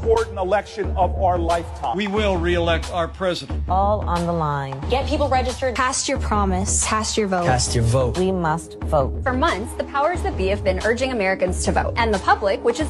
important election of our lifetime. We will re-elect our president. All on the line. Get people registered. Cast your promise. Cast your vote. Cast your vote. We must vote. For months, the powers that be have been urging Americans to vote. And the public, which is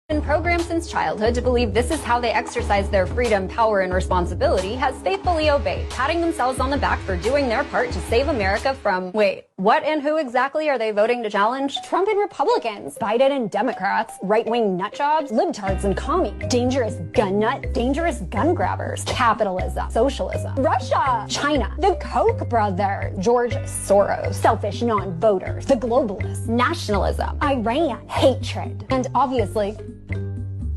been programmed since childhood to believe this is how they exercise their freedom, power, and responsibility, has faithfully obeyed, patting themselves on the back for doing their part to save America from, wait, what and who exactly are they voting to challenge? Trump and Republicans, Biden and Democrats, right-wing nutjobs, libtards and commies, dangerous gun nut, dangerous gun grabbers, capitalism, socialism, Russia, China, the Koch brothers, George Soros, selfish non-voters, the globalists, nationalism, Iran, hatred, and obviously,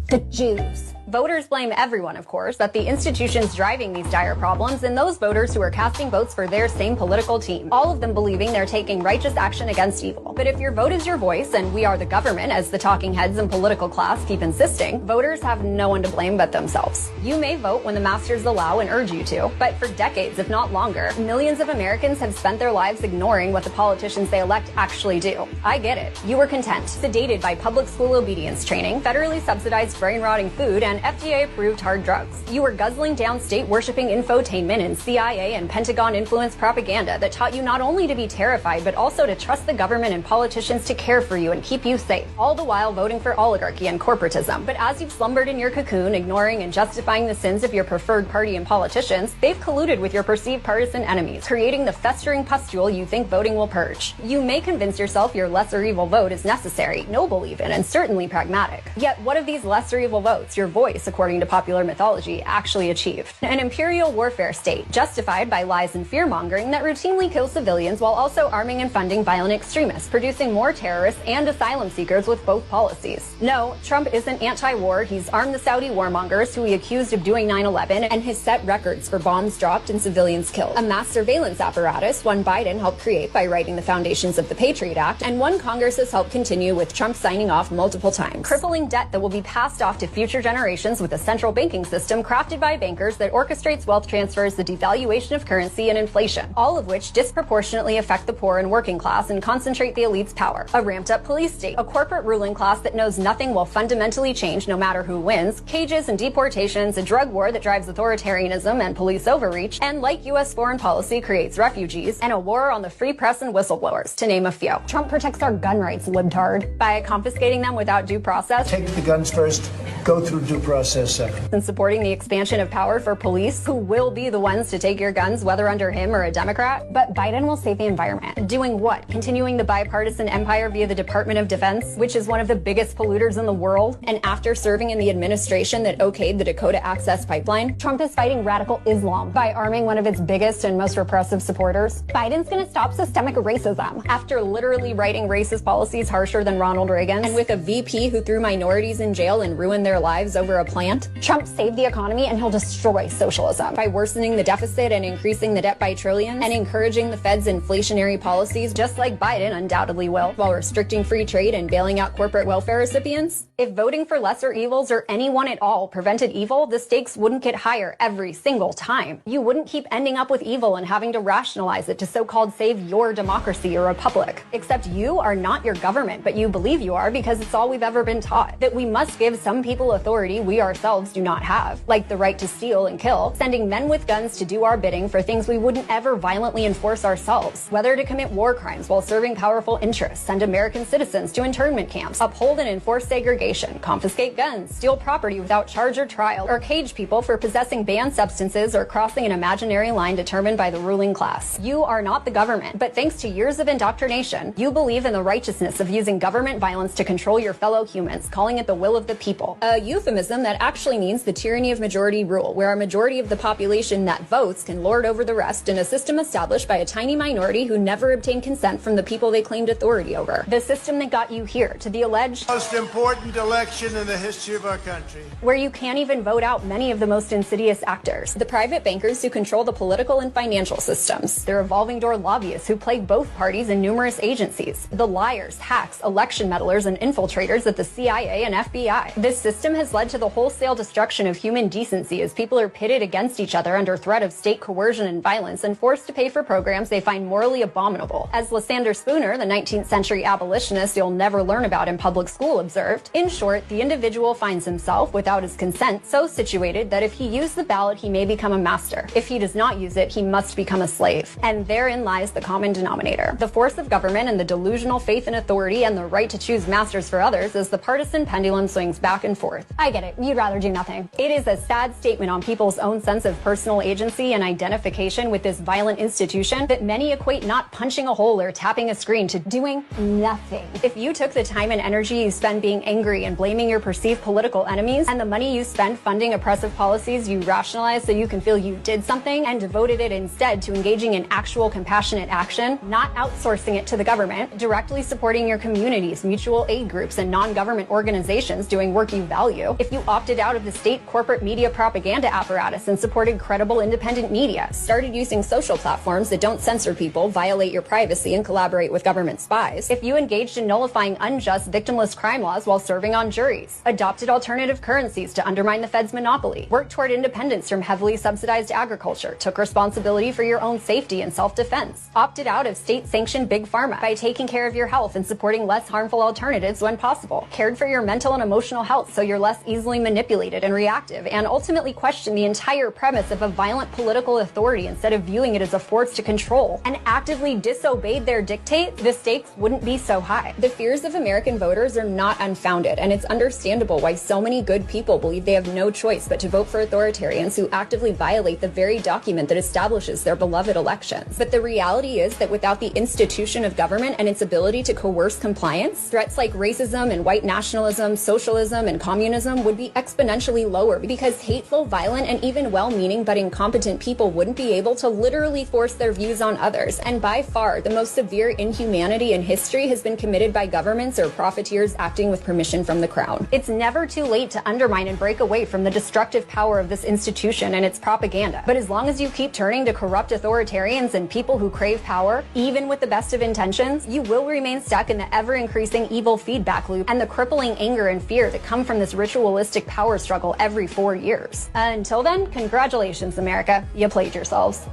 the Jews. Voters blame everyone, of course, but the institutions driving these dire problems and those voters who are casting votes for their same political team, all of them believing they're taking righteous action against evil. But if your vote is your voice, and we are the government, as the talking heads and political class keep insisting, voters have no one to blame but themselves. You may vote when the masters allow and urge you to, but for decades, if not longer, millions of Americans have spent their lives ignoring what the politicians they elect actually do. I get it. You were content, sedated by public school obedience training, federally subsidized brain-rotting food, and FDA-approved hard drugs. You were guzzling down state-worshipping infotainment and CIA and Pentagon-influenced propaganda that taught you not only to be terrified, but also to trust the government and politicians to care for you and keep you safe, all the while voting for oligarchy and corporatism. But as you've slumbered in your cocoon, ignoring and justifying the sins of your preferred party and politicians, they've colluded with your perceived partisan enemies, creating the festering pustule you think voting will purge. You may convince yourself your lesser evil vote is necessary, noble even, and certainly pragmatic. Yet what of these lesser evil votes, your voice, according to popular mythology, actually achieved? An imperial warfare state, justified by lies and fear-mongering that routinely kills civilians while also arming and funding violent extremists, producing more terrorists and asylum seekers with both policies. No, Trump isn't anti-war, he's armed the Saudi warmongers who he accused of doing 9/11 and has set records for bombs dropped and civilians killed. A mass surveillance apparatus, one Biden helped create by writing the foundations of the Patriot Act, and one Congress has helped continue with Trump signing off multiple times. Crippling debt that will be passed off to future generations with a central banking system crafted by bankers that orchestrates wealth transfers, the devaluation of currency, and inflation, all of which disproportionately affect the poor and working class and concentrate the elite's power. A ramped-up police state, a corporate ruling class that knows nothing will fundamentally change no matter who wins, cages and deportations, a drug war that drives authoritarianism and police overreach, and like U.S. foreign policy creates refugees, and a war on the free press and whistleblowers, to name a few. Trump protects our gun rights, libtard, by confiscating them without due process. Take the guns first, go through due process second. And supporting the expansion of power for police, who will be the ones to take your guns, whether under him or a Democrat. But Biden will save the environment. Doing what? Continuing the bipartisan empire via the Department of Defense, which is one of the biggest polluters in the world. And after serving in the administration that okayed the Dakota Access Pipeline, Trump is fighting radical Islam by arming one of its biggest and most repressive supporters. Biden's gonna stop systemic racism after literally writing racist policies harsher than Ronald Reagan, and with a VP who threw minorities in jail and ruined their lives over a plant. Trump saved the economy and he'll destroy socialism by worsening the deficit and increasing the debt by trillions and encouraging the Fed's inflationary policies, just like Biden undoubtedly will, while restricting free trade and bailing out corporate welfare recipients. If voting for lesser evils or anyone at all prevented evil, the stakes wouldn't get higher every single time. You wouldn't keep ending up with evil and having to rationalize it to so-called save your democracy or republic. Except you are not your government, but you believe you are because it's all we've ever been taught. That we must give some people authority we ourselves do not have, like the right to steal and kill, sending men with guns to do our bidding for things we wouldn't ever violently enforce ourselves, whether to commit war crimes while serving powerful interests, send American citizens to internment camps, uphold and enforce segregation, confiscate guns, steal property without charge or trial, or cage people for possessing banned substances or crossing an imaginary line determined by the ruling class. You are not the government, but thanks to years of indoctrination, you believe in the righteousness of using government violence to control your fellow humans, calling it the will of the people. A euphemism that actually means the tyranny of majority rule, where a majority of the population that votes can lord over the rest in a system established by a tiny minority who never obtained consent from the people they claimed authority over. The system that got you here, to the alleged most important election in the history of our country, where you can't even vote out many of the most insidious actors, the private bankers who control the political and financial systems, the revolving door lobbyists who plague both parties and numerous agencies, the liars, hacks, election meddlers, and infiltrators at the CIA and FBI. This system system has led to the wholesale destruction of human decency as people are pitted against each other under threat of state coercion and violence and forced to pay for programs they find morally abominable. As Lysander Spooner, the 19th century abolitionist you'll never learn about in public school, observed, in short, the individual finds himself, without his consent, so situated that if he use the ballot, he may become a master. If he does not use it, he must become a slave. And therein lies the common denominator. The force of government and the delusional faith in authority and the right to choose masters for others as the partisan pendulum swings back and forth. I get it. You'd rather do nothing. It is a sad statement on people's own sense of personal agency and identification with this violent institution that many equate not punching a hole or tapping a screen to doing nothing. If you took the time and energy you spend being angry and blaming your perceived political enemies and the money you spend funding oppressive policies you rationalize so you can feel you did something and devoted it instead to engaging in actual compassionate action, not outsourcing it to the government, directly supporting your communities, mutual aid groups, and non-government organizations doing work you value, if you opted out of the state corporate media propaganda apparatus and supported credible independent media, started using social platforms that don't censor people, violate your privacy, and collaborate with government spies, if you engaged in nullifying unjust, victimless crime laws while serving on juries, adopted alternative currencies to undermine the Fed's monopoly, worked toward independence from heavily subsidized agriculture, took responsibility for your own safety and self-defense, opted out of state-sanctioned big pharma by taking care of your health and supporting less harmful alternatives when possible, cared for your mental and emotional health so you're less easily manipulated and reactive, and ultimately questioned the entire premise of a violent political authority instead of viewing it as a force to control, and actively disobeyed their dictates, the stakes wouldn't be so high. The fears of American voters are not unfounded, and it's understandable why so many good people believe they have no choice but to vote for authoritarians who actively violate the very document that establishes their beloved elections. But the reality is that without the institution of government and its ability to coerce compliance, threats like racism and white nationalism, socialism, and communism would be exponentially lower because hateful, violent, and even well-meaning but incompetent people wouldn't be able to literally force their views on others. And by far, the most severe inhumanity in history has been committed by governments or profiteers acting with permission from the crown. It's never too late to undermine and break away from the destructive power of this institution and its propaganda. But as long as you keep turning to corrupt authoritarians and people who crave power, even with the best of intentions, you will remain stuck in the ever-increasing evil feedback loop and the crippling anger and fear that come from this ritualistic power struggle every 4 years. Until then, congratulations, America. You played yourselves.